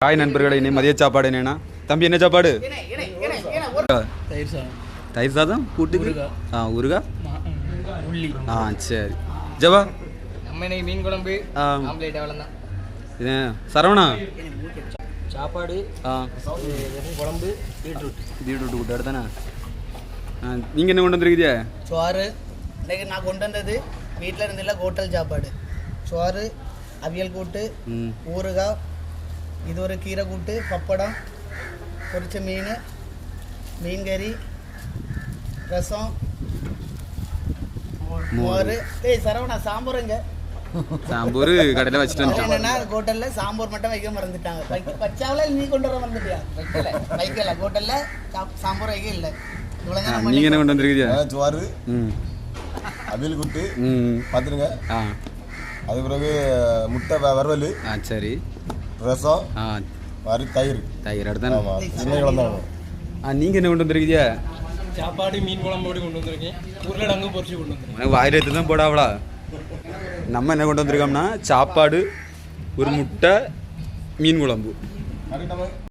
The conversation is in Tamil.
ஹாய் நண்பர்களே, இன்னும் மதிய சாப்பாடு என்னன்னா தம்பி என்ன சாப்பாடு? தயிர் சாதம் கூட்டுக்கு ஊறுகாய் உள்ளி. சரி ஜவா மீன் குழம்பு ஆம்லேட் அவ்வளோதான். இது சரவணா சாப்பாடு குழம்பு பீட்ரூட் கூட்டு எடுத்தானே. நீங்கள் என்ன கொண்டு வந்துருக்கீங்க? சோறு. இன்றைக்கு நான் கொண்டு வந்தது வீட்டில் இருந்தில்ல ஹோட்டல் சாப்பாடு. சோறு, அவியல் கூட்டு, ஊறுகாய், இது ஒரு கீரை கூட்டு, பப்படம், பொரிச்ச மீன், மீன் கறி, ரசம், மோர். சரவணா சாம்பாருங்க. சாம்பார் கடையில் வச்சுட்டு என்னன்னா ஹோட்டலில் சாம்பார் மட்டும் வைக்க மறந்துட்டாங்க. வச்சாவில நீ கொண்டு வர மறந்துட்டியா? வைக்கல ஹோட்டலில் சாம்பார் வைக்க இல்லை. நீங்கள் என்ன கொண்டு வந்துருக்கீங்க? சோறு, அவியல் கூட்டு பார்த்துருங்க. அது பிறகு முட்டை வறுவல். சரி. ரசம், தயிர் எடுத்தானே. நீங்கள் என்ன கொண்டு வந்துருக்கீங்க? சாப்பாடு மீன் குழம்போடு கொண்டு வந்திருக்கேன். உருளைக்கிழங்கு பொரிச்சு கொண்டு வந்திருக்கேன். வாயில் எடுத்து தான் போடாவளா. நம்ம என்ன கொண்டு வந்திருக்கோம்னா சாப்பாடு, ஒரு முட்டை, மீன் குழம்பு.